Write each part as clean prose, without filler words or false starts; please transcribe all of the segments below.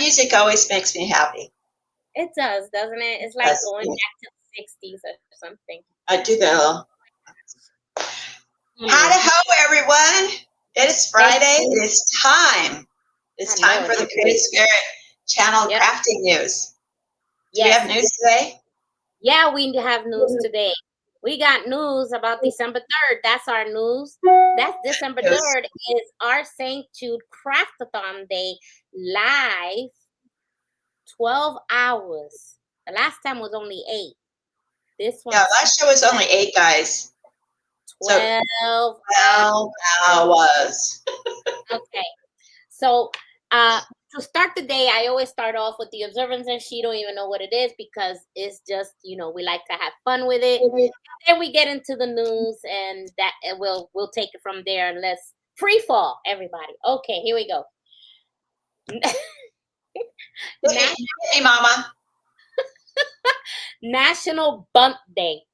music always makes me happy. It does, doesn't it? It's like going back to the 60s or something. I do that a little. Howdy ho, everyone. It is Friday. It is time. It's time for the Creative Spirit Channel crafting news. Do we have news today? Yeah, we have news today. We got news about December 3rd. That's our news. That's December 3rd is our St. Jude Craftathon Day live. 12 hours. The last time was only 8. This one. Yeah, last show was only 8 guys. 12 hours. Okay. So to start the day, I always start off with the observance, and she don't even know what it is because it's just, you know, we like to have fun with it. Then we get into the news, and that we'll take it from there. And let's free fall, everybody. Okay, here we go. Hey, Mama. National Bump Day.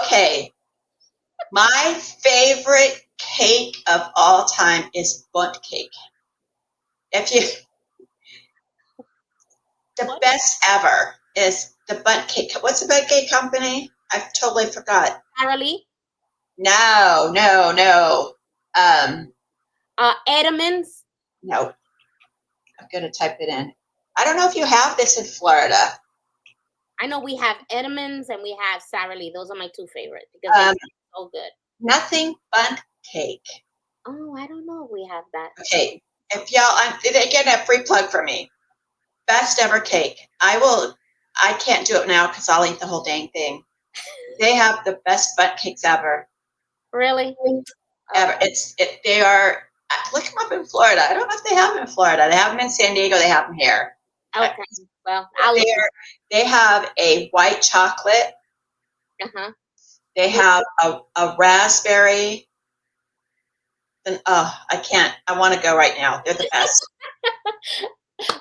Okay. My favorite cake of all time is bundt cake. The best ever is the bundt cake. What's the bundt cake company? I totally forgot. Harley? No. Edmonds? No. I'm going to type it in. I don't know if you have this in Florida. I know we have Edmonds and we have Sara Lee. Those are my 2 favorites because they're so good. Nothing bundt cake. Oh, I don't know if we have that. Okay. If y'all, they get a free plug for me. Best ever cake. I can't do it now because I'll eat the whole dang thing. They have the best bundt cakes ever. Really? Ever. They are, look them up in Florida. I don't know if they have them in Florida. They have them in San Diego. They have them here. Okay. Well, they have a white chocolate. Uh-huh. They have a raspberry. And I can't. I want to go right now. They're the best.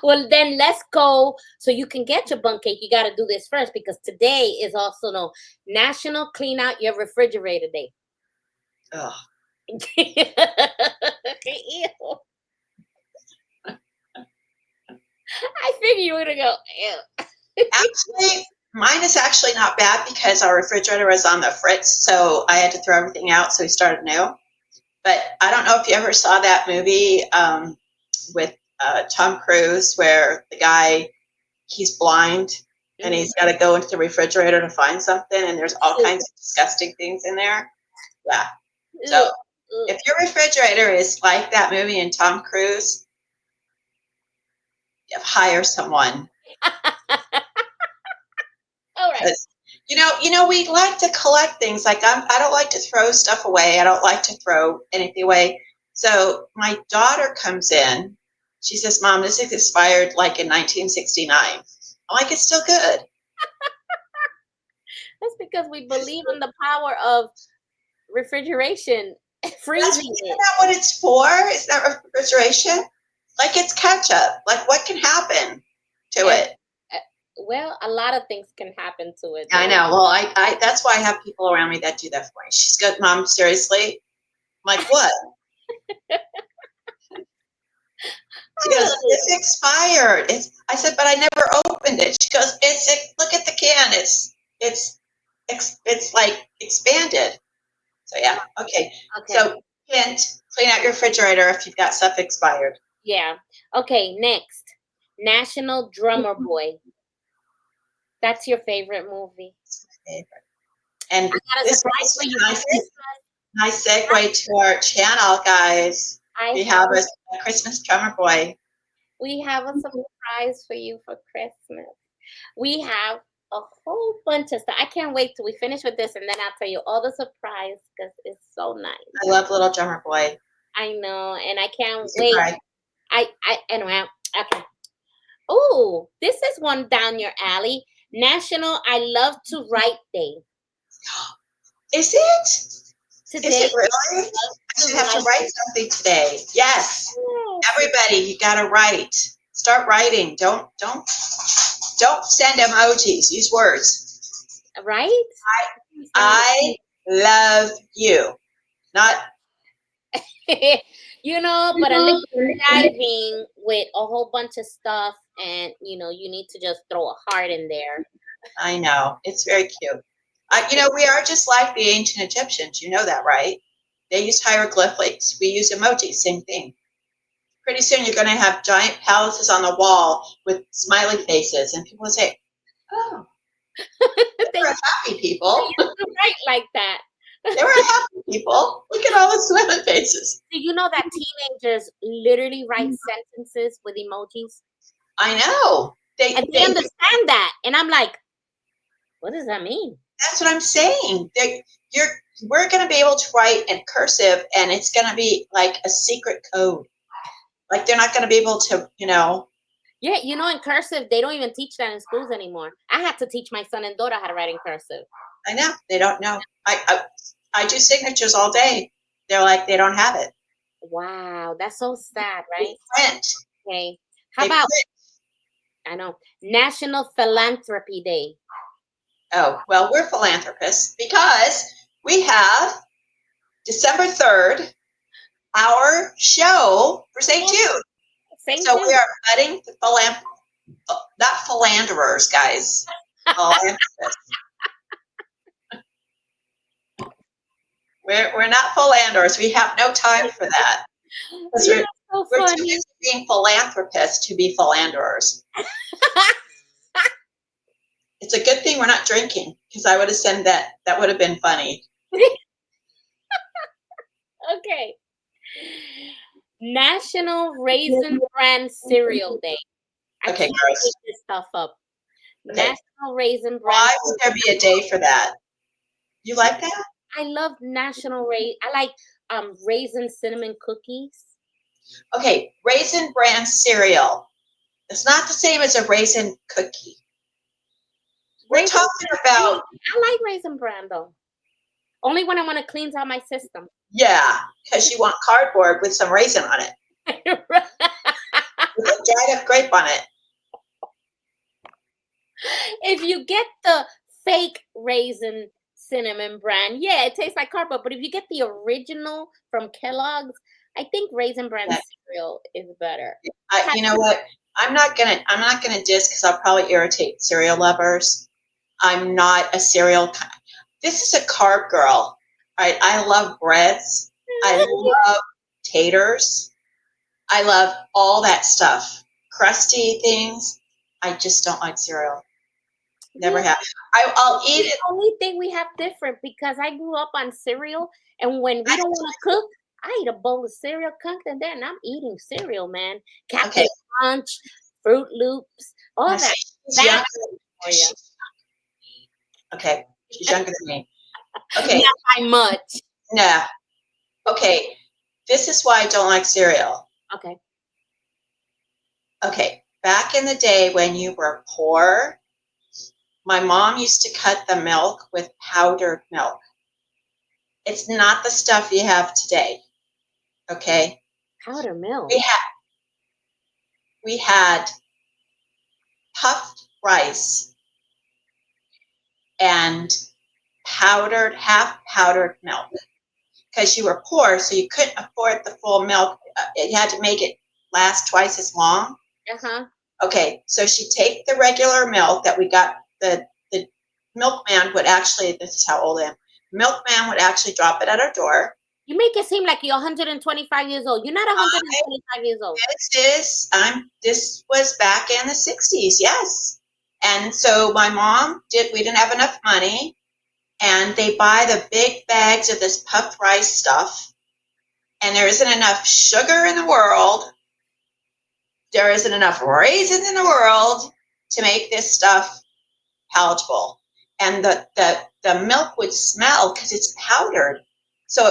Well, then let's go. So you can get your bundt cake. You got to do this first because today is also no National Clean Out Your Refrigerator Day. Ugh. I figured you were gonna go. Ew. Actually, mine is actually not bad because our refrigerator was on the fritz, so I had to throw everything out. So we started new. But I don't know if you ever saw that movie with Tom Cruise where the guy, he's blind and he's got to go into the refrigerator to find something, and there's all kinds of disgusting things in there. Yeah. So if your refrigerator is like that movie and Tom Cruise, hire someone. All right. You know, we like to collect things. Like I don't like to throw stuff away. I don't like to throw anything away. So my daughter comes in. She says, "Mom, this is expired like in 1969." I'm like, "It's still good." That's because we believe in the power of refrigeration, freezing it. Isn't that what it's for? Is that refrigeration? Like it's ketchup. Like what can happen to it? Well, a lot of things can happen to it. I know. Well, I that's why I have people around me that do that for me. She's good, Mom. Seriously? I'm like, what? She goes, "It's expired." I said, "But I never opened it." She goes, look at the can. It's like expanded. So yeah, okay. So hint, clean out your refrigerator if you've got stuff expired. Yeah. Okay. Next, National Drummer Boy. That's your favorite movie. It's my favorite. And I got a surprise for you. Nice segue to our channel, guys. We have a Christmas Drummer Boy. We have a surprise for you for Christmas. We have a whole bunch of stuff. I can't wait till we finish with this, and then I'll tell you all the surprise because it's so nice. I love Little Drummer Boy. I know, and I can't wait. Anyway, okay. Oh, this is one down your alley. National I Love to Write Day. Is it? Today, is it really? I should have to write something today. Yes. Everybody, you gotta write. Start writing. Don't send emojis. Use words. Right? I love you. Not But at least driving with a whole bunch of stuff, and you need to just throw a heart in there. I know. It's very cute. We are just like the ancient Egyptians. You know that, right? They used hieroglyphics. We use emojis. Same thing. Pretty soon you're going to have giant palaces on the wall with smiley faces, and people will say, "Oh, they were happy people." They used to write like that. They were happy people. Look at all the smiley faces. Do you know that teenagers literally write sentences with emojis? I know. They understand that, and I'm like, what does that mean? That's what I'm saying. We're going to be able to write in cursive, and it's going to be like a secret code. Like they're not going to be able to, Yeah, in cursive, they don't even teach that in schools anymore. I had to teach my son and daughter how to write in cursive. I know. They don't know. I do signatures all day. They're like, they don't have it. Wow, that's so sad, right? Print. Okay. How about, I know, National Philanthropy Day? Oh, well, we're philanthropists because we have December 3rd, our show for St. Jude. So we are letting not philanderers, guys. Philanthropists. We're not philanderers. We have no time for that. We're too busy being philanthropists to be philanderers. It's a good thing we're not drinking, because I would have said that. That would have been funny. Okay. National Raisin Bran Cereal Day. I can't make this stuff up. Okay. National Raisin Bran. Why would there be a day for that? You like that? I love National Raisin. I like raisin cinnamon cookies. Okay, Raisin Bran cereal. It's not the same as a raisin cookie. We're talking about. I like Raisin Bran though. Only when I want to cleanse out my system. Yeah, because you want cardboard with some raisin on it. With a dried up grape on it. If you get the fake raisin cinnamon bran, yeah, it tastes like cardboard. But if you get the original from Kellogg's, I think Raisin Bran cereal is better. You know what? I'm not gonna diss, because I'll probably irritate cereal lovers. I'm not a cereal. This is a carb girl. Right? I love breads. I love taters. I love all that stuff. Crusty things. I just don't like cereal. Never have. I'll eat it. The only thing we have different, because I grew up on cereal, and when we don't want to cook, I eat a bowl of cereal, cooked, and then I'm eating cereal, man. Captain Crunch, Fruit Loops, all that. Okay, she's younger than me. Okay. Not by much. Nah. Okay, this is why I don't like cereal. Okay. Okay, back in the day when you were poor, my mom used to cut the milk with powdered milk. It's not the stuff you have today. Okay? Powdered milk. We had puffed rice and half powdered milk, because you were poor, so you couldn't afford the full milk. You had to make it last twice as long. Okay, so she'd take the regular milk that we got. The milkman would actually, this is how old I am, milkman would actually drop it at our door. You make it seem like you're 125 years old. You're not 125 years old. This was back in the 60s, yes. And so my mom we didn't have enough money, and they buy the big bags of this puffed rice stuff, and there isn't enough sugar in the world. There isn't enough raisins in the world to make this stuff palatable. And the milk would smell because it's powdered. So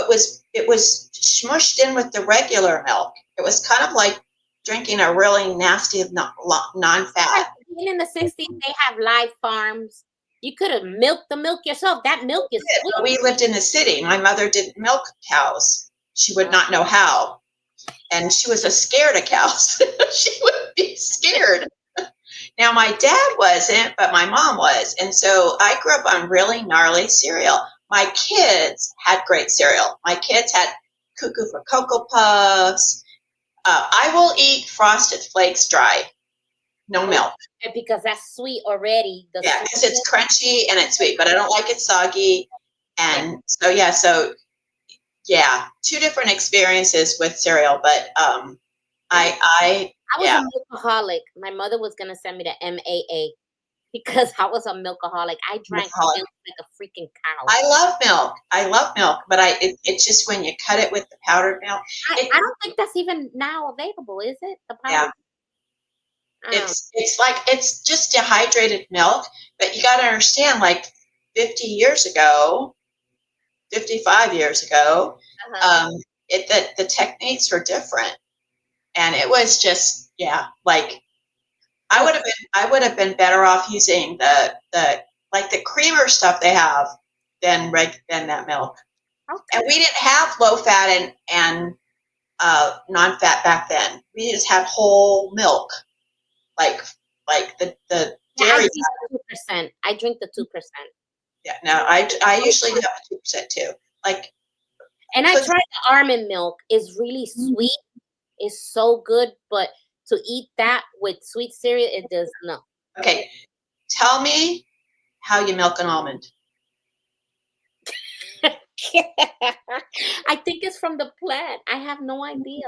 it was smushed in with the regular milk. It was kind of like drinking a really nasty non-fat. In the 60s, they have live farms. You could have milked the milk yourself. That milk is sweet. We lived in the city. My mother didn't milk cows. She would not know how. And she was scared of cows. She would be scared. Now, my dad wasn't, but my mom was. And so I grew up on really gnarly cereal. My kids had great cereal. My kids had cuckoo for Cocoa Puffs. I will eat Frosted Flakes dry, no milk. Because that's sweet already. Yeah, because it's crunchy and it's sweet, but I don't like it soggy. And so yeah, two different experiences with cereal, but I was a milkaholic. My mother was gonna send me to MAA because I was a milkaholic. I drank milk like a freaking cow. I love milk, but it's just when you cut it with the powdered milk. I don't think that's even now available, is it? The powdered? Yeah. It's just dehydrated milk, but you got to understand, like 50 years ago, 55 years ago, the techniques were different, and it was just like I would have been better off using the like the creamer stuff they have than that milk. Okay. And we didn't have low fat and non-fat back then. We just had whole milk, like the dairy. I drink the 2%. Yeah, no, I usually have 2% too. Like, and I tried the almond milk. It's really sweet. It's so good, but to eat that with sweet cereal, it does not. Okay, tell me how you milk an almond. I think it's from the plant. I have no idea.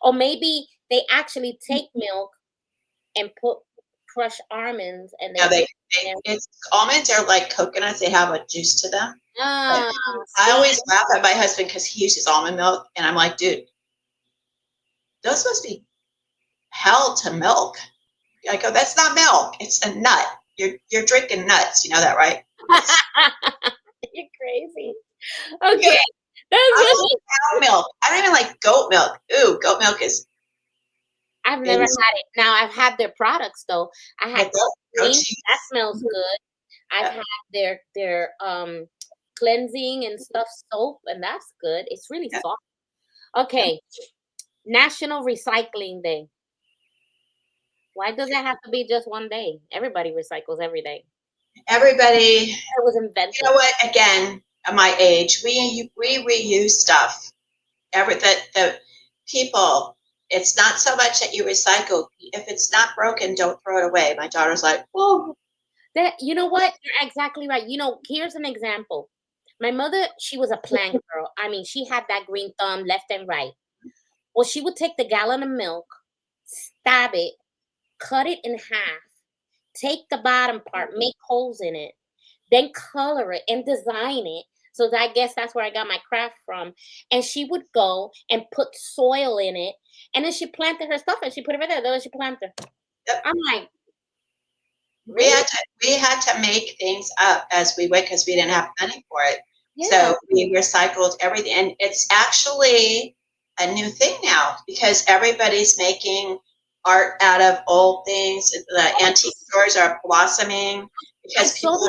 Or maybe they actually take milk and put crushed almonds, and almonds are like coconuts. They have a juice to them. I always laugh at my husband because he uses almond milk, and I'm like, dude, those must be hell to milk. I go, that's not milk. It's a nut. You're drinking nuts. You know that, right? You're crazy. Okay. I love cow milk. I don't even like goat milk. Ooh, goat milk is. I've never had it. Now I've had their products though. I had that smells good. I've had their cleansing and stuff soap, and that's good. It's really soft. Okay. National Recycling Day. Why does it have to be just one day? Everybody recycles every day. Everybody. It was invented. You know what? Again, at my age, we reuse stuff. The people. It's not so much that you recycle. If it's not broken, don't throw it away. My daughter's like, oh. You know what? You're exactly right. You know, here's an example. My mother, she was a plant girl. I mean, she had that green thumb left and right. Well, she would take the gallon of milk, stab it, cut it in half, take the bottom part, make holes in it, then color it and design it. So I guess that's where I got my craft from. And she would go and put soil in it, and then she planted her stuff and she put it right there. That was she planted. Yep. I'm like, really? We had to make things up as we went because we didn't have money for it. Yeah. So we recycled everything, and it's actually a new thing now because everybody's making art out of old things. The antique stores are blossoming because people.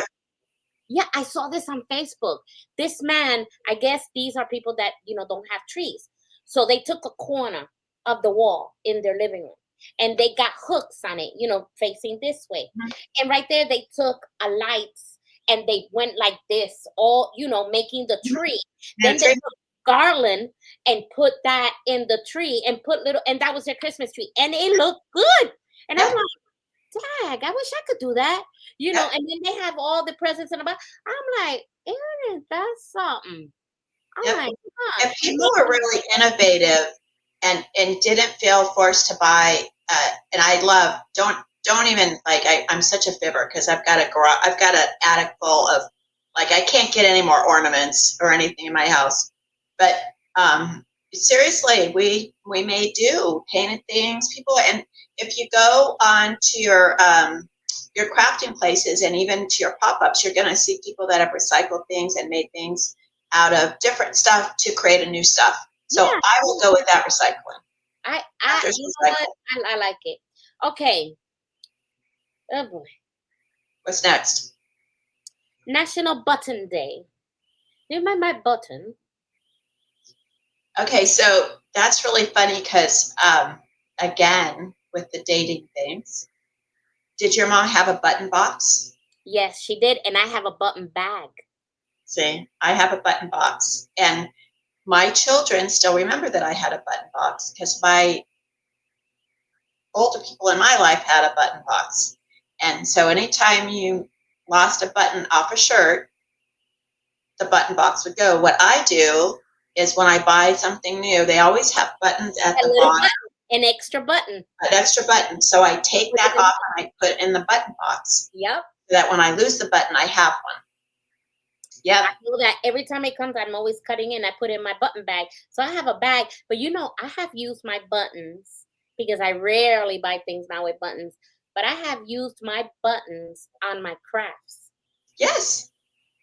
Yeah, I saw this on Facebook. This man, I guess these are people that, don't have trees. So they took a corner of the wall in their living room and they got hooks on it, facing this way. Mm-hmm. And right there, they took a lights and they went like this, all, making the tree. Then they took garland and put that in the tree and and that was their Christmas tree. And it looked good. And I'm like, dang, I wish I could do that, and then they have all the presents in the box. I'm like, isn't that something? I'm like, if people were really innovative and didn't feel forced to buy, and I love, don't even, like, I'm such a fibber because I've got an attic full of, like, I can't get any more ornaments or anything in my house. But seriously, we may do painted things, people, and if you go on to your crafting places and even to your pop-ups, you're going to see people that have recycled things and made things out of different stuff to create a new stuff. So I will go with that recycling. I like it. Okay. Oh boy. What's next? National Button Day. You remember my button? Okay, so that's really funny because again, with the dating things, did your mom have a button box? Yes, she did, and I have a button bag. See, I have a button box, and my children still remember that I had a button box because my older people in my life had a button box. And so anytime you lost a button off a shirt, the button box would go. What I do is when I buy something new, they always have buttons at A the little bottom, button, an extra button. an extra button. So I take Put it that in- off and I put it in the button box Yep. so that when I lose the button, I have one. Yep. I know that every time it comes, I'm always cutting in. I put it in my button bag. So I have a bag, but I have used my buttons because I rarely buy things now with buttons, but I have used my buttons on my crafts. Yes.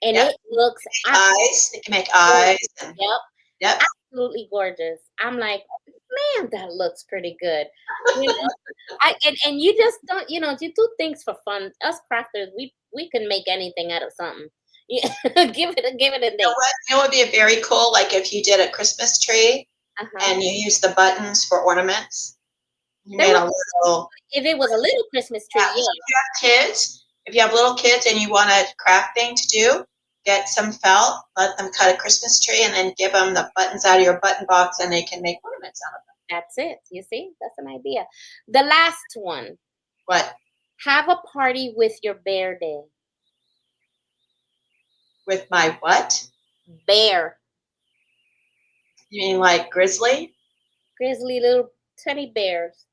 And Yep. it looks Eyes. They can make eyes. And, Yep. yep. Absolutely gorgeous. I'm like, man, that looks pretty good. You know, and you just don't, you do things for fun. Us crafters, we can make anything out of something. Yeah, give it a You know name. what? It would be very cool, like if you did a Christmas tree and you used the buttons for ornaments. You There made a would- little. If it was a little Christmas tree, Yeah, if you have kids, if you have little kids and you want a craft thing to do, get some felt, let them cut a Christmas tree, and then give them the buttons out of your button box, and they can make ornaments out of them. that's it. You see, that's an idea. The last one: What? have a party with your bear day. With my what? Bear, You mean like grizzly? grizzly little teddy bears,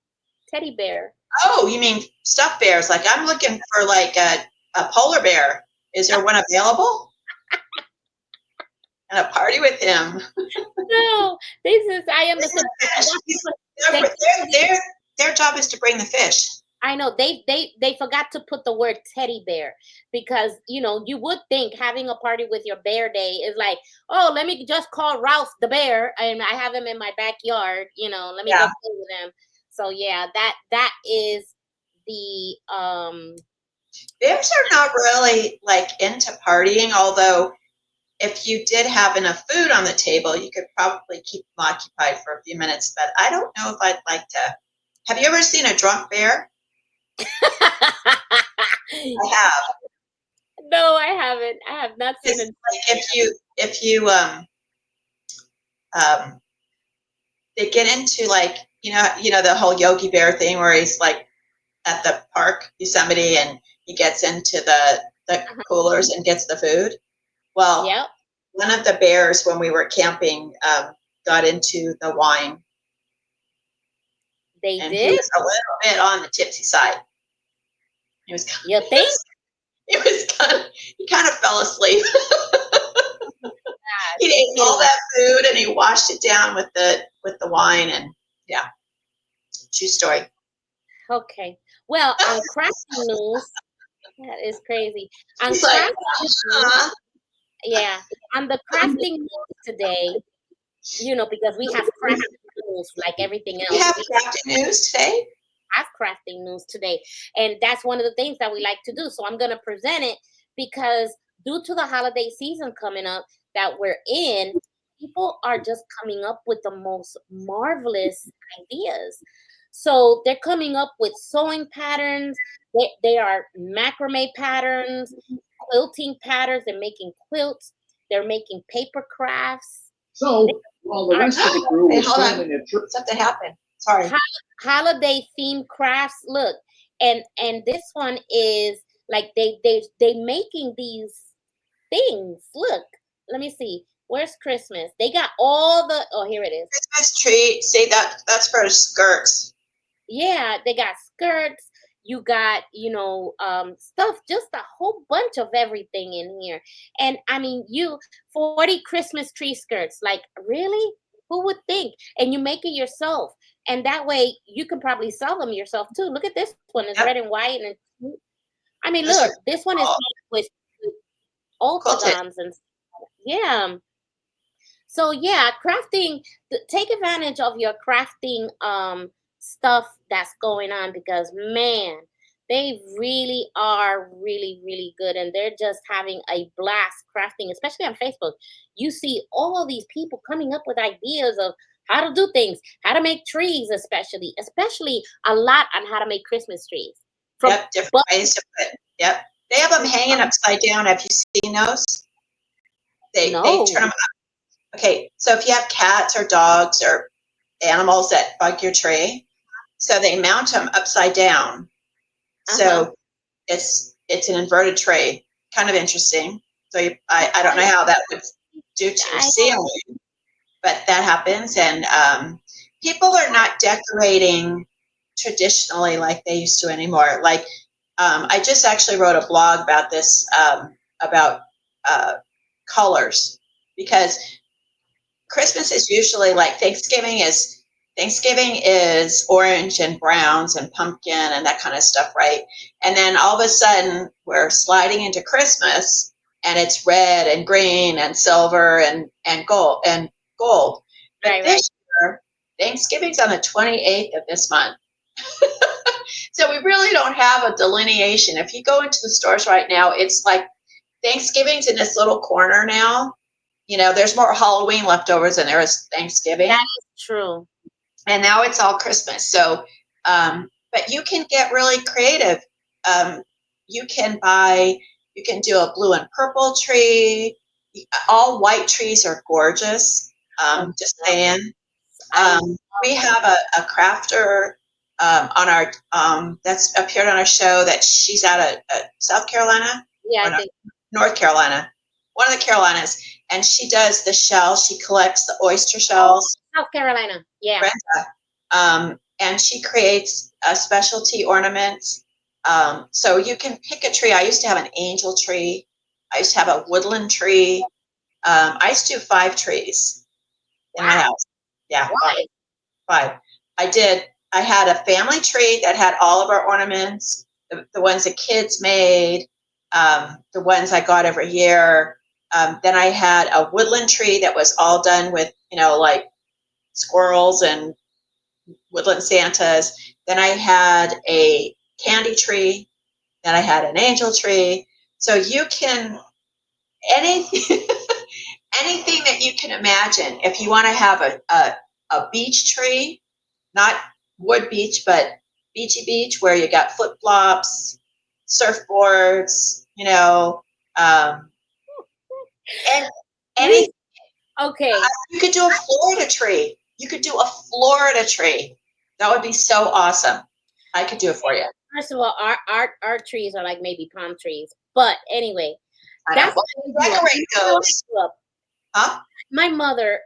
teddy bear. Oh, you mean stuffed bears? Like I'm looking for like a polar bear. Is there one available? And a party with him. No, this is. I understand. Their job is to bring the fish. I know they forgot to put the word teddy bear because you would think having a party with your bear day is like, oh, let me just call Ralph the bear and I have him in my backyard. Let me go play with him. So yeah, that is the Bears are not really like into partying, although if you did have enough food on the table, you could probably keep them occupied for a few minutes. But I don't know if I'd like to. Have you ever seen a drunk bear? I have. No, I haven't. I have not seen it. Like if you they get into like the whole Yogi Bear thing where he's like at the park Yosemite and he gets into the coolers and gets the food. Well, Yep. One of the bears when we were camping got into the wine. They and did? He was a little bit on the tipsy side. He was. You think? He kind of fell asleep. He ate all that food and he washed it down with the wine and yeah. True story. Okay. Well, on crafting news, that is crazy. On He's crafting like, news, yeah, on the crafting news today, because we have crafting news like everything else. We have crafting news today. Have crafting news today, and that's one of the things that we like to do. So I'm going to present it because due to the holiday season coming up that we're in, people are just coming up with the most marvelous ideas. So they're coming up with sewing patterns. They are macrame patterns, quilting patterns. They're making quilts. They're making paper crafts. So while the rest of the crew was hold on. standing at church, Something happened. Sorry. Holiday themed crafts. Look, and this one is like they making these things. Look, let me see. Where's Christmas? They got all the. Oh, here it is. Christmas tree. See that's for skirts. Yeah, they got skirts. You got, stuff, just a whole bunch of everything in here. And I mean, 40 Christmas tree skirts. Like, really? Who would think? And you make it yourself. And that way you can probably sell them yourself too. Look at this one. It's red and white. And I mean, look, this one is made with octagons and yeah. So yeah, crafting, take advantage of your crafting stuff that's going on because man, they really are really, really good and they're just having a blast crafting, especially on Facebook. You see all these people coming up with ideas of how to do things, how to make trees, especially a lot on how to make Christmas trees. Different ways to put. Yep. They have them hanging upside down. Have you seen those? They turn them up. Okay, so if you have cats or dogs or animals that bug your tree, so they mount them upside down. So it's an inverted tray. Kind of interesting. So I don't know how that would do to your ceiling, but that happens. And people are not decorating traditionally like they used to anymore. Like I just actually wrote a blog about this, about colors, because Christmas is usually like Thanksgiving is orange and browns and pumpkin and that kind of stuff, right? And then all of a sudden we're sliding into Christmas and it's red and green and silver and gold. But this year, Thanksgiving's on the 28th of this month. So we really don't have a delineation. If you go into the stores right now, it's like Thanksgiving's in this little corner now. You know, there's more Halloween leftovers than there is Thanksgiving. That is true. And now it's all Christmas. So, but you can get really creative. You can do a blue and purple tree. All white trees are gorgeous. Just saying. We have a crafter on our that's appeared on our show, that she's out of South Carolina. Yeah, I think North Carolina, one of the Carolinas, and she does the shells. She collects the oyster shells. South Carolina, yeah. Brenda. And she creates specialty ornaments. So you can pick a tree. I used to have an angel tree. I used to have a woodland tree. I used to do 5 trees in my house. Yeah, five. I had a family tree that had all of our ornaments, the ones the kids made, the ones I got every year. Then I had a woodland tree that was all done with, like squirrels and woodland Santas. Then I had a candy tree. Then I had an angel tree. So you can, anything, anything that you can imagine. If you want to have a beach tree, not wood beach, but beachy beach, where you got flip-flops, surfboards, and anything. Okay. You could do a Florida tree. That would be so awesome. I could do it for you. First of all, our trees are like maybe palm trees. But anyway, that's decorate those. Huh? My mother,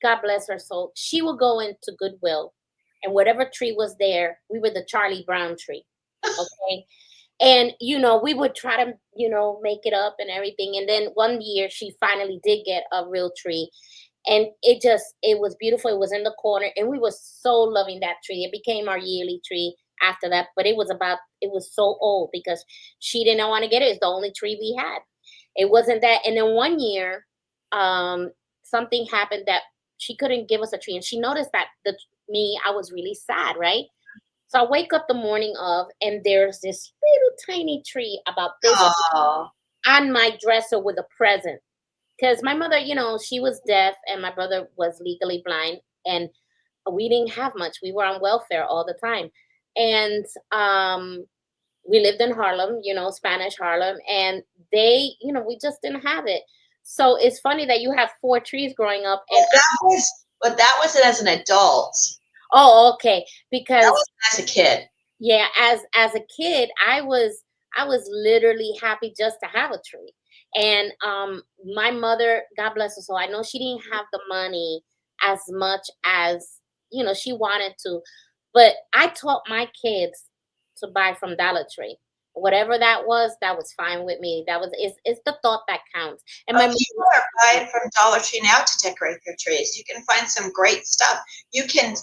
God bless her soul, she would go into Goodwill, and whatever tree was there, we were the Charlie Brown tree. Okay. And we would try to make it up and everything. And then one year she finally did get a real tree, and it was beautiful. It was in the corner, and we were so loving that tree. It became our yearly tree after that, but it was so old because she didn't want to get it. It's the only tree we had. It wasn't that. And then one year something happened that she couldn't give us a tree, and she noticed that I was really sad, right? So I wake up the morning of, and there's this little tiny tree about this on my dresser with a present. Because my mother, she was deaf, and my brother was legally blind, and we didn't have much. We were on welfare all the time. And we lived in Harlem, Spanish Harlem, and we just didn't have it. So it's funny that you have 4 trees growing up. And that was it as an adult. Oh, okay. Because that was as a kid. Yeah, as a kid, I was literally happy just to have a tree. And my mother, God bless her soul, I know she didn't have the money as much as she wanted to, but I taught my kids to buy from Dollar Tree. Whatever that was fine with me. It's the thought that counts. And my people are buying from Dollar Tree now to decorate their trees. You can find some great stuff. You can,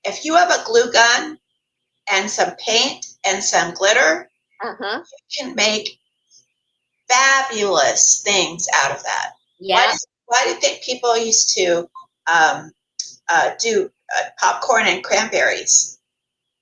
if you have a glue gun and some paint and some glitter, you can make fabulous things out of that. Yeah. Why do you think people used to do popcorn and cranberries?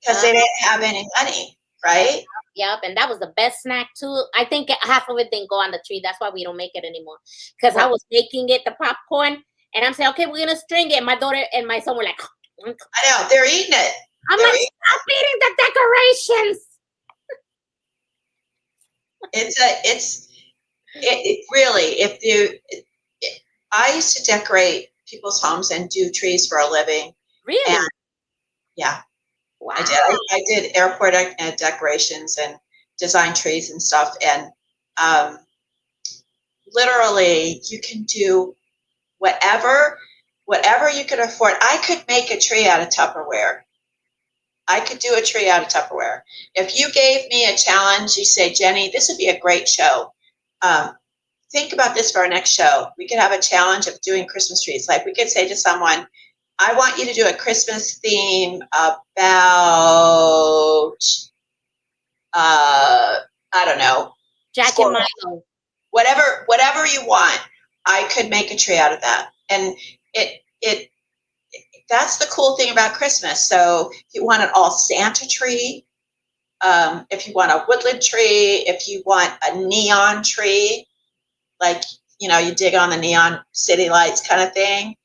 Because they didn't have any money, right? Yep, and that was the best snack too. I think half of it didn't go on the tree. That's why we don't make it anymore. Because I was making it, the popcorn, and I'm saying, okay, we're gonna string it. And my daughter and my son were like, I know, they're eating it. I'm like, stop eating the decorations. It really, I used to decorate people's homes and do trees for a living. Really? And yeah, Wow. I did airport decorations and design trees and stuff. And literally, you can do whatever you could afford. I could make a tree out of Tupperware. I could do a tree out of Tupperware. If you gave me a challenge, you say, Jenny, this would be a great show. Think about this for our next show. We could have a challenge of doing Christmas trees. Like we could say to someone, I want you to do a Christmas theme about, I don't know, Jack and Milo. Whatever you want. I could make a tree out of that. And that's the cool thing about Christmas. So if you want an all Santa tree, if you want a woodland tree, if you want a neon tree, like, you dig on the neon city lights kind of thing.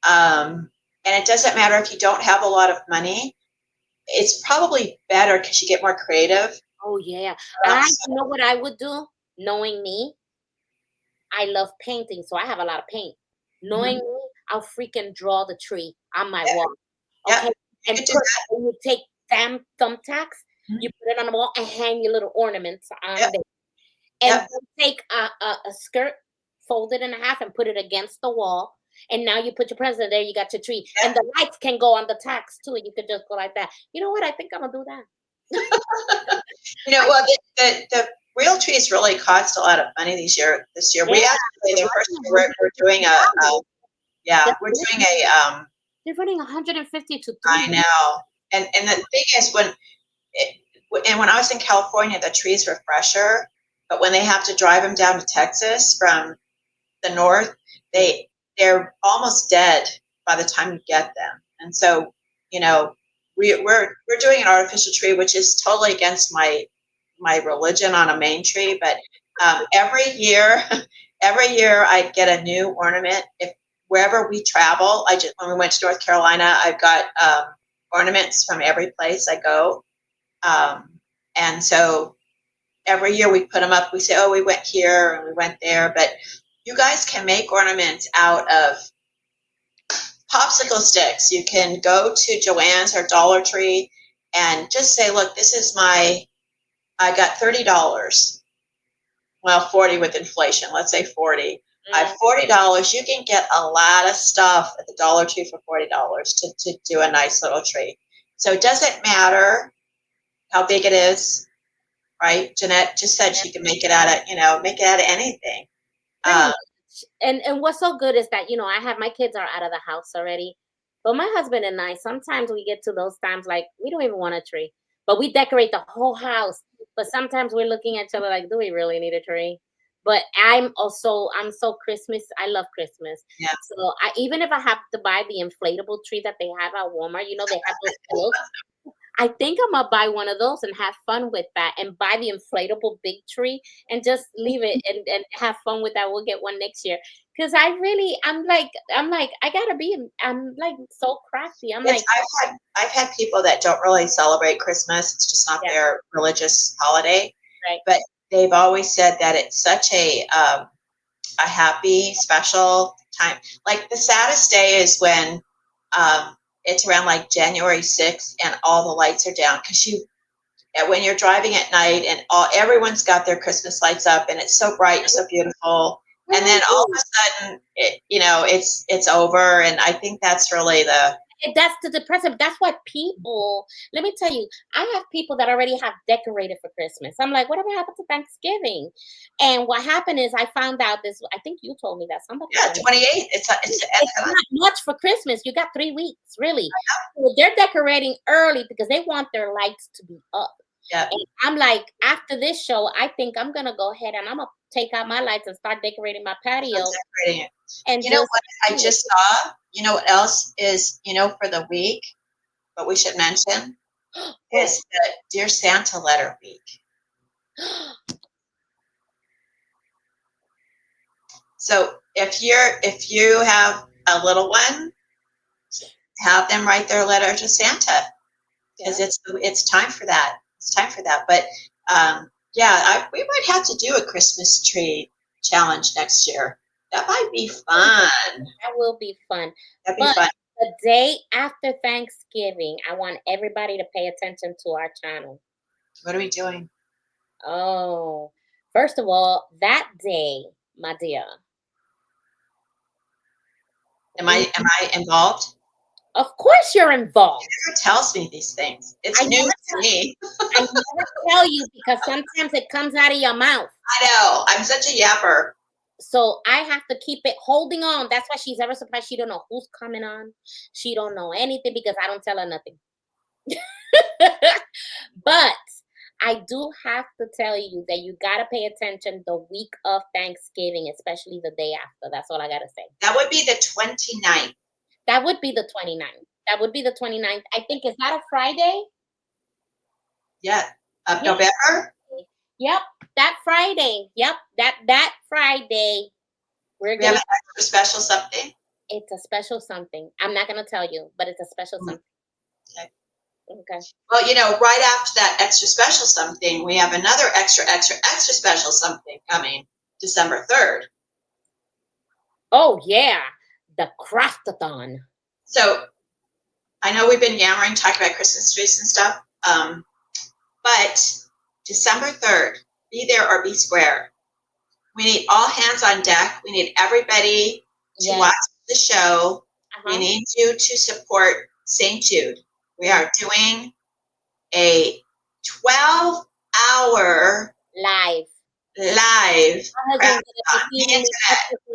And it doesn't matter if you don't have a lot of money. It's probably better because you get more creative. Oh, yeah. You know what I would do? Knowing me, I love painting, so I have a lot of paint. Knowing me, I'll freaking draw the tree on my wall. Okay? Yeah, And you take thumbtacks, you put it on the wall and hang your little ornaments on there. And take a skirt, fold it in half and put it against the wall. And now you put your present there, you got your tree. And the lights can go on the tacks too. You could just go like that. You know what? I think I'm gonna do that. Well, the real trees really cost a lot of money this year. We actually, the first year we're doing we're doing a they're running 150 to 300. I know. And the thing is when I was in California, the trees were fresher, but when they have to drive them down to Texas from the north, they're almost dead by the time you get them. And so, we're doing an artificial tree, which is totally against my religion on a main tree. But every year I get a new ornament. If wherever we travel, when we went to North Carolina, I've got ornaments from every place I go. And so every year we put them up. We say, oh, we went here and we went there. But you guys can make ornaments out of popsicle sticks. You can go to Joann's or Dollar Tree and just say, look, I got $30. Well, 40 with inflation. Let's say 40. I have $40. You can get a lot of stuff at the Dollar Tree for $40 to do a nice little tree. So it doesn't matter how big it is, right? Jeanette just said she can make it out of anything. And what's so good is that, I have my kids are out of the house already, but my husband and I, sometimes we get to those times like we don't even want a tree, but we decorate the whole house. But sometimes we're looking at each other like, do we really need a tree? But I'm so Christmas. I love Christmas. Yeah. So even if I have to buy the inflatable tree that they have at Walmart, they have those clothes. I think I'm gonna buy one of those and have fun with that, and buy the inflatable big tree and just leave it and have fun with that. We'll get one next year. Cause I'm like, I'm like so crafty. I've had people that don't really celebrate Christmas. It's just not their religious holiday. Right. But they've always said that it's such a happy, special time. Like the saddest day is when it's around like January 6th and all the lights are down because when you're driving at night and everyone's got their Christmas lights up and it's so bright and so beautiful, and then all of a sudden it's over. And I think that's really that's the depressive. That's what people, let me tell you, I have people that already have decorated for Christmas. I'm like, whatever happened to Thanksgiving? And what happened is I found out this, I think you told me that somebody. Yeah, 28. It's not much for Christmas. You got 3 weeks, really. So they're decorating early because they want their lights to be up. Yeah. And I'm like, after this show, I think I'm going to go ahead and I'm going to take out my lights and start decorating my patio. Decorating it. And you know what I just saw? You know what else is, for the week, what we should mention is the Dear Santa letter week. So if you have a little one, have them write their letter to Santa because it's time for that. It's time for that. But we might have to do a Christmas tree challenge next year. That might be fun. That will be fun. That'd be But fun. the day after Thanksgiving, I want everybody to pay attention to our channel. What are we doing? Oh, first of all, that day, my dear. Am I involved? Of course you're involved. Who tells me these things? It's news to me. I never tell you because sometimes it comes out of your mouth. I know. I'm such a yapper. So I have to keep it holding on. That's why she's ever surprised. She don't know who's coming on. She don't know anything because I don't tell her nothing. But I do have to tell you that you got to pay attention the week of Thanksgiving, especially the day after. That's all I got to say. That would be the 29th. That would be the 29th. That would be the 29th. I think, is that a Friday? Yeah. Of November? Yep. That Friday. Yep. That Friday. We have an extra special something? It's a special something. I'm not going to tell you, but it's a special something. Okay. Okay. Well, right after that extra special something, we have another extra special something coming December 3rd. Oh, yeah. The Craftathon. So I know we've been yammering, talking about Christmas trees and stuff, but December 3rd, be there or be square. We need all hands on deck. We need everybody to watch the show. We need you to support St. Jude. We are doing a 12-hour live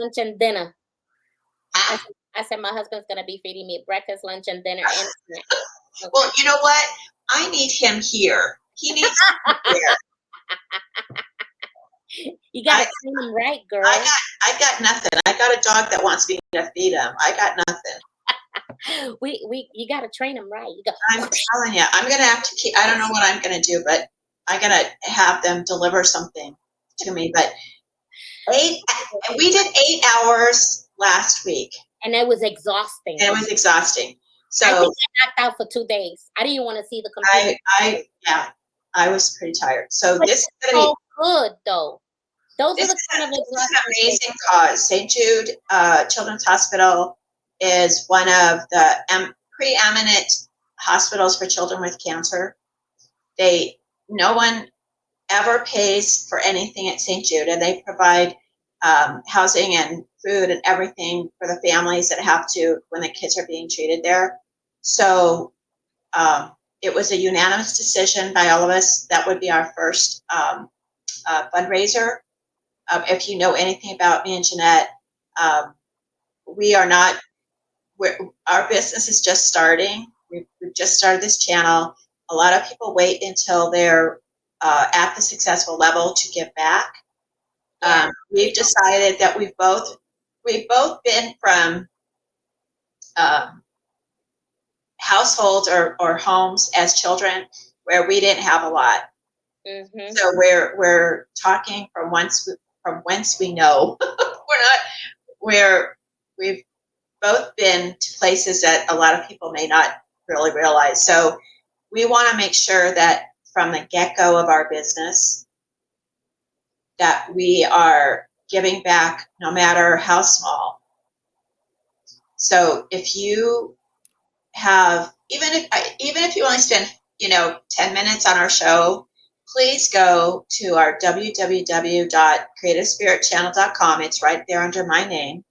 lunch and dinner. I said my husband's gonna be feeding me breakfast, lunch, and dinner. And okay. Well, you know what? I need him here. He needs to be here. You gotta train him right, girl. I got nothing. I got a dog that wants me to feed him. I got nothing. You gotta train him right. I'm telling you, I'm gonna have to keep. I don't know what I'm gonna do, but I'm gonna have them deliver something to me. But we did 8 hours last week, and it was exhausting. So I think I knocked out for 2 days. I didn't want to see the computer. I was pretty tired. So this is gonna be good though. Those are the kind of an amazing cause. St. Jude Children's Hospital is one of the preeminent hospitals for children with cancer. No one ever pays for anything at St. Jude, and they provide housing and food and everything for the families that have to when the kids are being treated there. So it was a unanimous decision by all of us. That would be our first fundraiser. If you know anything about me and Jeanette, we are not. Our business is just starting. We've just started this channel. A lot of people wait until they're at the successful level to give back. We've decided that we've both been from households or homes as children where we didn't have a lot. Mm-hmm. So we're talking from whence we know. We've both been to places that a lot of people may not really realize. So we want to make sure that from the get-go of our business that we are giving back no matter how small. So if you have, even if you only spend 10 minutes on our show, please go to our www.creativespiritchannel.com. It's right there under my name.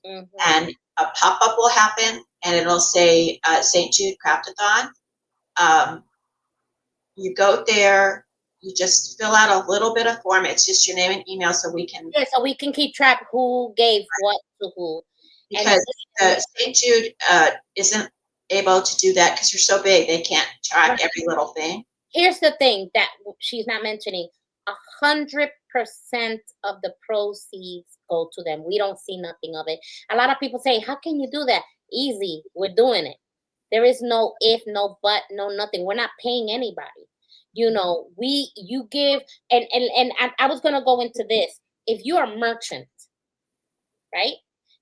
Mm-hmm. And a pop-up will happen, and it'll say St. Jude Craftathon. You go there, you just fill out a little bit of form. It's just your name and email so we can keep track who gave what to who. Because St. Jude isn't able to do that because you're so big, they can't track every little thing. Here's the thing that she's not mentioning. 100% of the proceeds go to them. We don't see nothing of it. A lot of people say, how can you do that? Easy. We're doing it. There is no if, no but, no nothing. We're not paying anybody. You give, and I was going to go into this. If you're a merchant, right?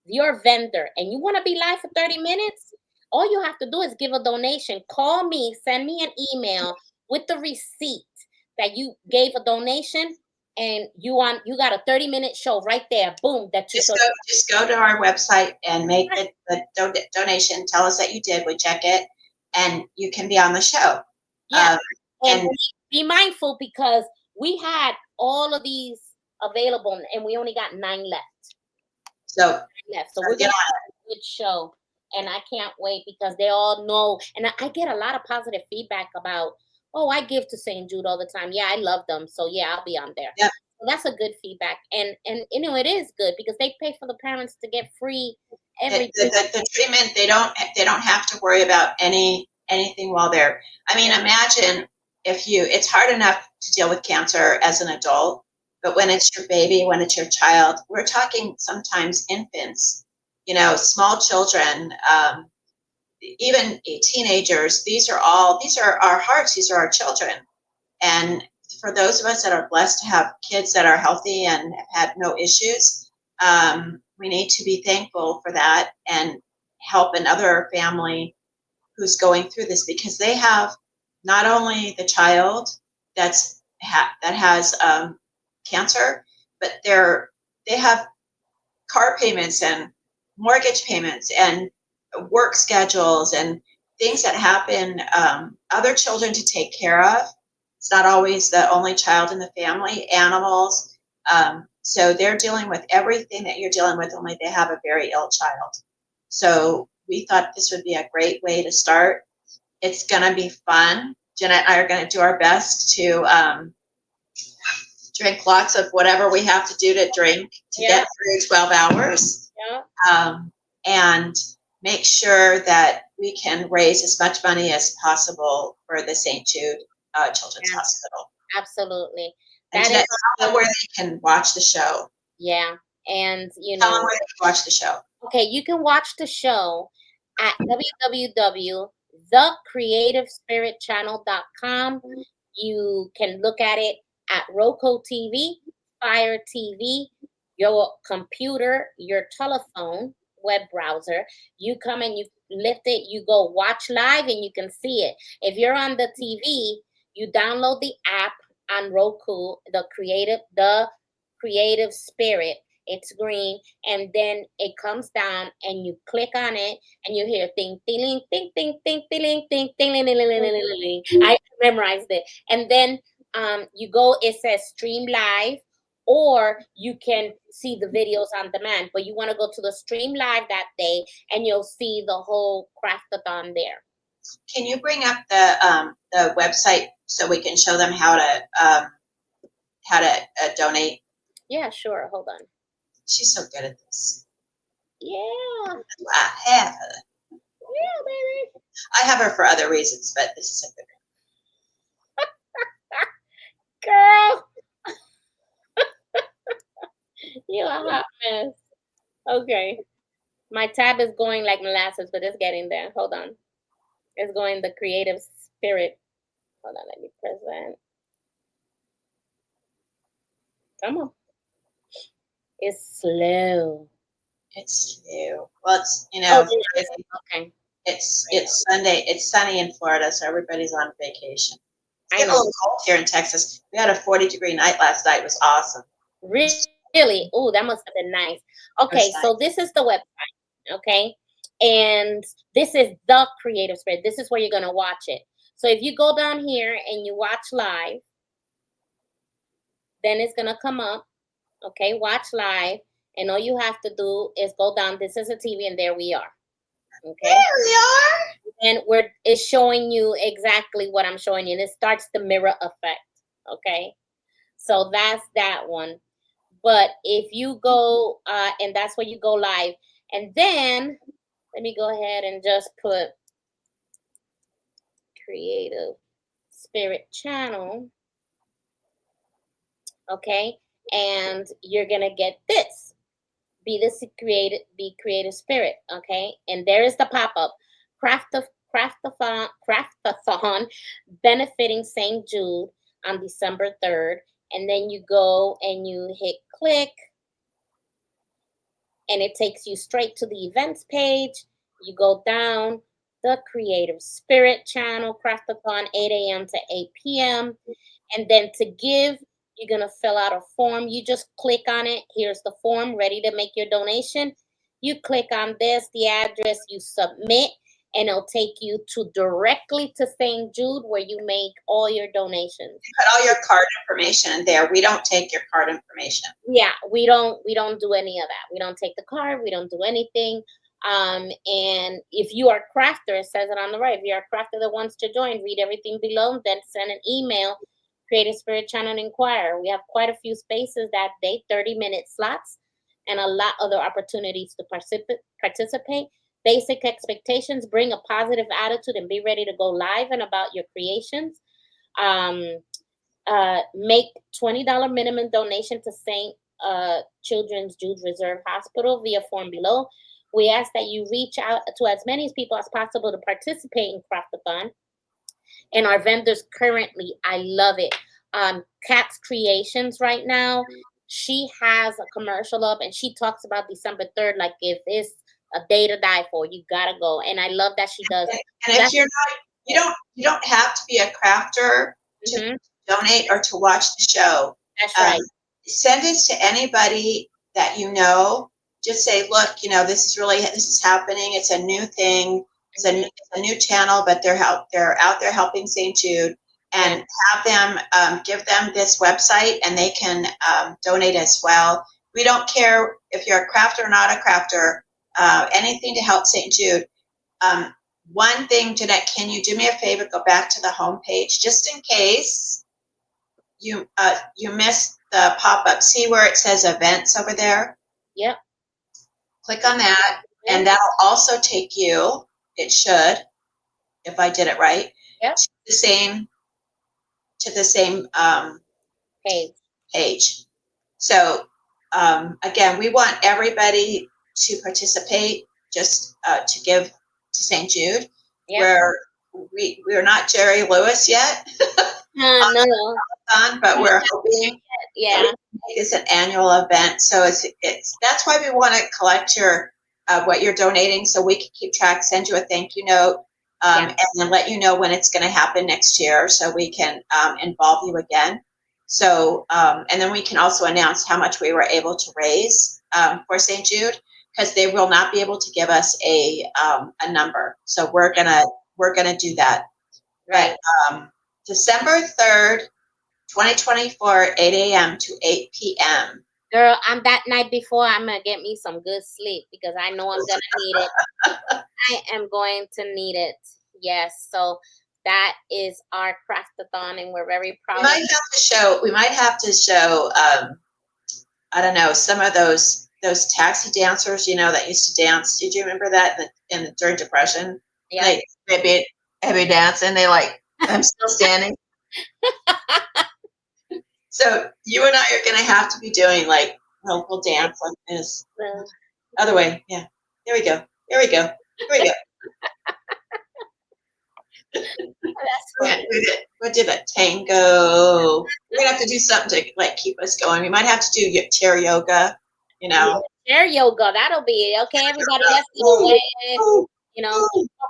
If you're a vendor and you want to be live for 30 minutes, all you have to do is give a donation. Call me, send me an email with the receipt that you gave a donation. and you got a 30-minute show right there, boom, that you just go to our website and make the donation. Tell us that you did. We check it, and you can be on the show. Yeah, and and be mindful because we had all of these available, and we only got 9 left. so So we're gonna have a good show, and I can't wait because they all know. And I get a lot of positive feedback about, oh, I give to St. Jude all the time. Yeah, I love them, so yeah, I'll be on there. Yep. So that's a good feedback, and you know it is good because they pay for the parents to get free everything. The treatment, they don't have to worry about anything while they're. I mean, imagine if it's hard enough to deal with cancer as an adult, but when it's your baby, when it's your child, we're talking sometimes infants, small children, even teenagers. These are our hearts. These are our children. And for those of us that are blessed to have kids that are healthy and have had no issues, we need to be thankful for that and help another family who's going through this, because they have not only the child that has cancer, but they have car payments and mortgage payments and work schedules and things that happen, other children to take care of. It's not always the only child in the family, animals. So they're dealing with everything that you're dealing with, only they have a very ill child. So we thought this would be a great way to start. It's going to be fun. Jenna and I are going to do our best to drink lots of whatever we have to do to drink to get through 12 hours. Yeah. And make sure that we can raise as much money as possible for the St. Jude Children's Hospital. Absolutely. And tell them where they can watch the show. Yeah. And, tell them where they can watch the show. Okay, you can watch the show at www.thecreativespiritchannel.com. You can look at it at ROKU TV, Fire TV, your computer, your telephone, web browser. You come and you lift it, you go watch live, and you can see it. If you're on the TV, you download the app on Roku, the Creative Spirit. It's green, and then it comes down, and you click on it, and you hear ting, ting, ting, ting, ting, ting, ting, ting, ting. I memorized it, and then you go. It says stream live, or you can see the videos on demand. But you want to go to the stream live that day, and you'll see the whole craftathon there. Can you bring up the website so we can show them how to donate? Yeah, sure. Hold on. She's so good at this. Yeah. I have her. Yeah, baby. I have her for other reasons, but this is a good one. Girl. You're a hot mess. Okay. My tab is going like molasses, but it's getting there. Hold on. It's going the Creative Spirit. Hold on, let me present. Come on. It's slow. It's slow. Well, it's okay. It's Sunday. It's sunny in Florida, so everybody's on vacation. It's getting a little cold here in Texas. We had a 40-degree night last night. It was awesome. Really? Oh, that must have been nice. Okay, so this is the website. Okay, and this is the Creative Spirit. This is where you're gonna watch it. So if you go down here and you watch live, then it's gonna come up. Okay, watch live, and all you have to do is go down. This is a TV, and there we are. Okay, there we are. And it's showing you exactly what I'm showing you. And it starts the mirror effect. Okay, so that's that one. But if you go, and that's where you go live, and then let me go ahead and just put Creative Spirit Channel. Okay, and you're gonna get this. Be creative spirit. Okay, and there is the pop-up. Craftathon benefiting St. Jude on December 3rd. And then you go and you hit click, and it takes you straight to the events page. You go down the Creative Spirit Channel Craftathon, 8 a.m. to 8 p.m. And then to give You're going to fill out a form. You just click on it. Here's the form ready to make your donation. You click on this, the address, you submit, and it'll take you to directly to St. Jude where you make all your donations. You put all your card information in there. We don't take your card information. Yeah, we don't do any of that. We don't take the card. We don't do anything. And if you are a crafter, it says it on the right. If you're a crafter that wants to join, read everything below, then send an email, Creative Spirit Channel, and inquire. We have quite a few spaces that day, 30-minute slots, and a lot other opportunities to participate. Basic expectations: bring a positive attitude and be ready to go live and about your creations. Make $20 minimum donation to St. Children's Jude Reserve Hospital via form below. We ask that you reach out to as many people as possible to participate in Craftathon. And our vendors currently, I love it. Kat's Creations right now, she has a commercial up and she talks about December 3rd, like if it's a day to die for, you gotta go. And I love that she does. And if you're not, you don't have to be a crafter to donate or to watch the show. That's right. Send it to anybody that you know. Just say, look, this is happening. It's a new thing. It's a new channel, but they're out there helping St. Jude, and have them give them this website, and they can donate as well. We don't care if you're a crafter or not a crafter. Anything to help St. Jude. One thing, Jeanette, can you do me a favor? Go back to the homepage just in case you missed the pop-up. See where it says events over there? Yep. Click on that, and that'll also take you, it should, if I did it right, to the same page. So again, we want everybody to participate, just to give to St. Jude. We're not Jerry Lewis yet. No. But we're hoping it's an annual event. So it's that's why we want to collect your what you're donating, so we can keep track, send you a thank you note, and then let you know when it's going to happen next year, so we can involve you again. So and then we can also announce how much we were able to raise for St. Jude, because they will not be able to give us a number. So we're gonna do that. Right. But December 3rd, 2024, 8 a.m. to 8 p.m. Girl, I'm that night before, I'm going to get me some good sleep because I know I'm going to need it. I am going to need it. Yes. So that is our Craftathon, and we're very proud. We might have to show, I don't know, some of those taxi dancers, that used to dance. Did you remember that during Depression? Yeah. They'd be dancing. They I'm still standing. So you and I are going to have to be doing we'll dance like this. Other way. Yeah. Here we go. We did a tango. We're going to have to do something to keep us going. We might have to do chair yoga, Chair yoga. That'll be okay. Everybody has to go away.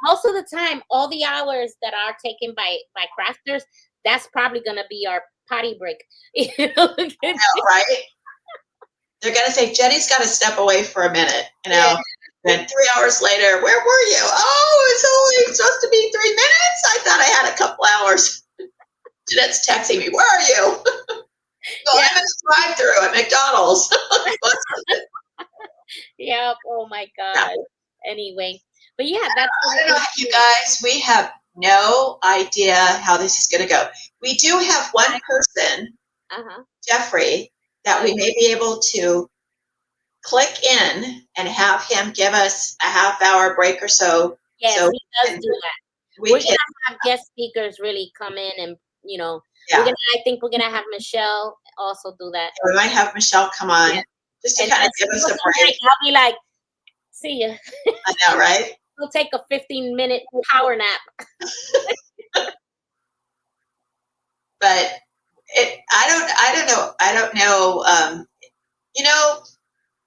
Most of the time, all the hours that are taken by crafters, that's probably going to be our potty break. I know, right? They're going to say, Jenny's got to step away for a minute, And 3 hours later, where were you? Oh, it's only supposed to be 3 minutes? I thought I had a couple hours. Jeanette's texting me, where are you? I'm in a drive-thru at McDonald's. Yep. Oh, my God. Yeah. Anyway. But yeah, that's. I don't know, you guys. We have no idea how this is going to go. We do have one person, Jeffrey, that we may be able to click in and have him give us a half-hour break or so. Yes, so he does do that. We're going to have guest speakers really come in and, I think we're going to have Michelle also do that. We might have Michelle come on just to kind of give us a break. I'll be like, see ya. I know, right? We'll take a 15-minute power nap. But I don't know.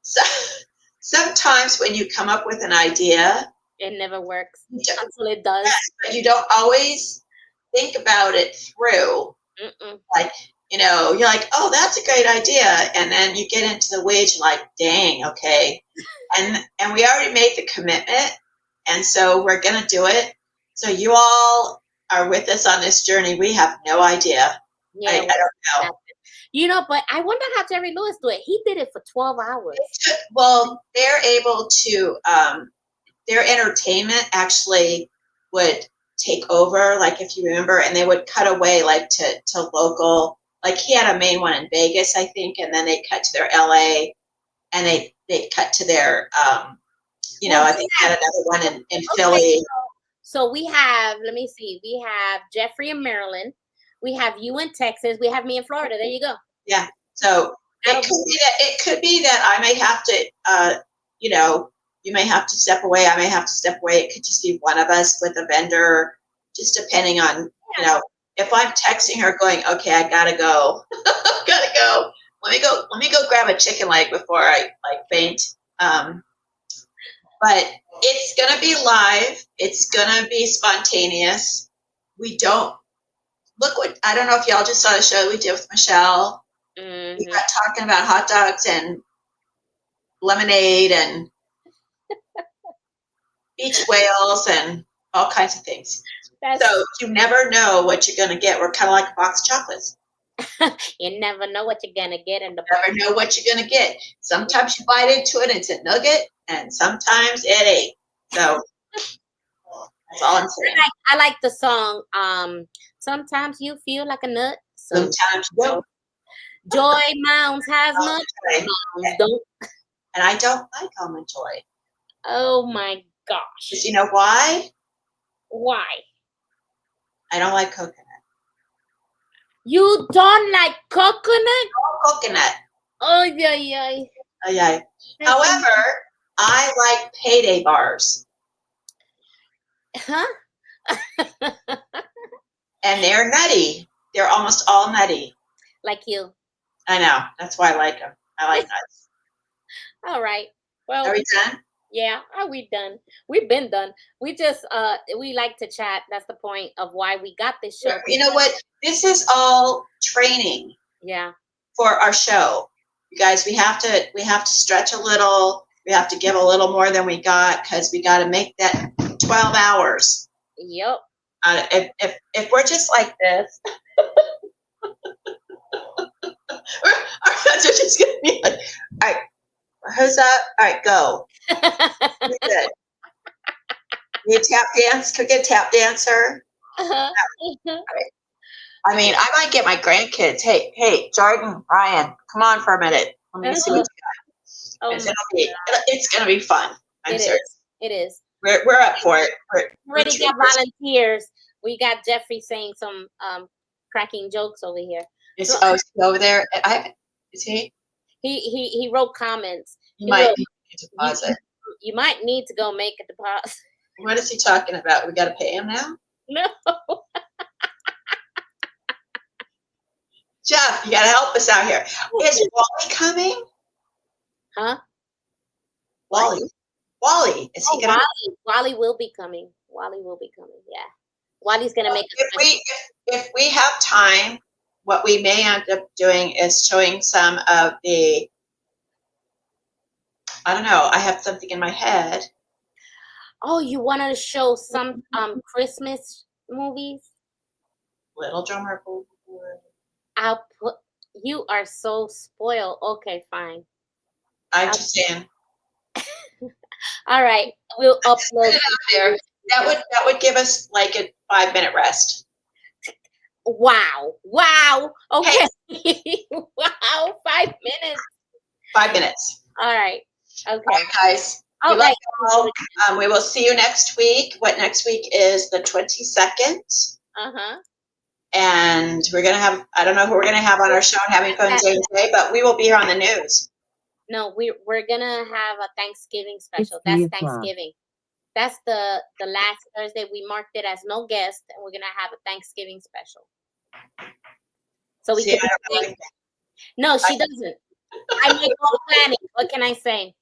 So, sometimes when you come up with an idea, it never works until it does. Yes, but you don't always think about it through. you're like, oh, that's a great idea. And then you get into the weeds, you're like, dang, okay. And we already made the commitment. And so we're going to do it. So you all are with us on this journey. We have no idea. Yeah, I don't know. But I wonder how Jerry Lewis do it. He did it for 12 hours. Well, they're able to, their entertainment actually would take over, like if you remember, and they would cut away like to local, like he had a main one in Vegas, I think, and then they cut to their LA, and they cut to their, I think they had another one in Philly. So we have, let me see, we have Jeffrey in Maryland, we have you in Texas, we have me in Florida. There you go. Yeah. So it could be that I may have to, you may have to step away. I may have to step away. It could just be one of us with a vendor, just depending on, if I'm texting her going, okay, I gotta go, gotta go. Let me go grab a chicken leg before I faint. But it's gonna be live. It's gonna be spontaneous. I don't know if y'all just saw the show we did with Michelle. Mm-hmm. We got talking about hot dogs and lemonade and beach whales and all kinds of things. So you never know what you're going to get. We're kind of like a box of chocolates. You never know what you're going to get in the box. You never know what you're going to get. Sometimes you bite into it and it's a nugget, and sometimes it ain't. So that's all I'm saying. I like the song, sometimes you feel like a nut. Sometimes you don't. Joy Mounds has much. Mounds don't. And I don't like almond joy. Oh my gosh. You know why? Why? I don't like coconut. You don't like coconut? No coconut. Oh, yeah. Oh, yeah. However, I like payday bars. Huh? And they're nutty. They're almost all nutty. Like you. I know. That's why I like them. I like nuts. All right. Well, are we done? Yeah, we done. We've been done. We just we like to chat. That's the point of why we got this show. You know what? This is all training. Yeah. For our show. You guys, we have to stretch a little. We have to give a little more than we got because we got to make that 12 hours. Yep. If we're just like this, our heads are just gonna be like, all right, who's up? All right, go. You're good. You tap dance? Could we get a tap dancer? Right. I mean, I might get my grandkids. Hey, Jordan, Ryan, come on for a minute. Let me see what you got. It's gonna be fun. I'm serious. It is. We're up for it. We're already got volunteers. We got Jeffrey saying some cracking jokes over here. Is he over there? Is he? He wrote comments. You might need to deposit. You might need to go make a deposit. What is he talking about? We got to pay him now? No. Jeff, you got to help us out here. Is Wally coming? Huh? Wally, is he going to? Wally will be coming. Yeah. Wally's going to make if we have time, what we may end up doing is showing some of the, I don't know, I have something in my head. Oh, you wanted to show some Christmas movies? Little Drummer Boy. You are so spoiled. Okay, fine. I'm just saying. All right, we'll upload it out there. That would give us like a 5-minute rest. Wow. Okay. Hey. Wow, 5 minutes. 5 minutes. All right. Okay. All right, guys. Okay. We will see you next week. What next week is the 22nd. Uh-huh. And we're going to have, I don't know who we're going to have on our show and having fun today, but we will be here on the news. No, we're going to have a Thanksgiving special. That's Thanksgiving. That's the last Thursday. We marked it as no guest, and we're going to have a Thanksgiving special. So we can. No, she doesn't. I make all the planning. What can I say?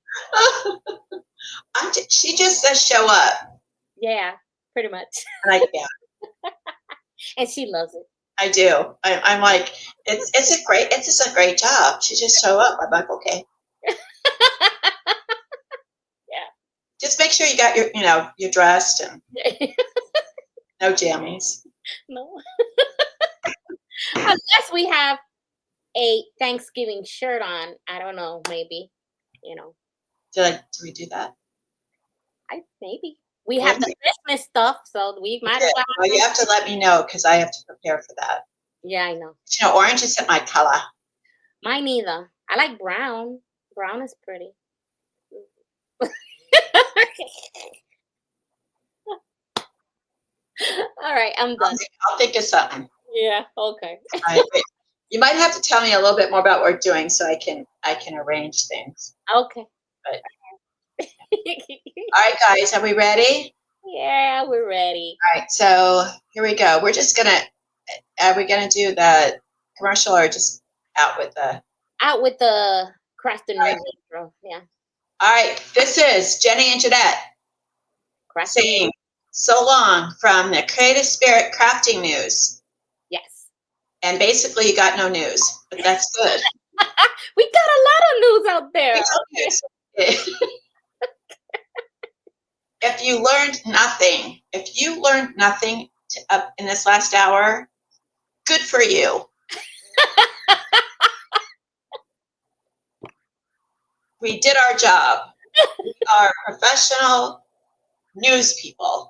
She just says show up. Yeah, pretty much. Yeah. And she loves it. I do. I'm like, it's just a great job. She just show up. I'm like, okay. Yeah. Just make sure you got your, you're dressed and no jammies. No. Unless we have a Thanksgiving shirt on. I don't know, maybe. Do we do that? Maybe. We have the Christmas stuff, so we might as well. Well, you have to let me know because I have to prepare for that. Yeah, I know. Orange isn't my color. Mine either. I like brown. Brown is pretty. All right, I'm done. I'll think of something. Yeah, okay. All right, you might have to tell me a little bit more about what we're doing so I can arrange things. Okay. But, all right, guys, are we ready? Yeah, we're ready. All right, so here we go. We're just gonna. Are we gonna do the commercial or just out with the Crafting music, bro? Yeah. All right, this is Jenny and Jeanette saying so long from the Creative Spirit Crafting News. Yes. And basically, you got no news, but that's good. We got a lot of news out there. If you learned nothing in this last hour, good for you. We did our job. We are professional news people.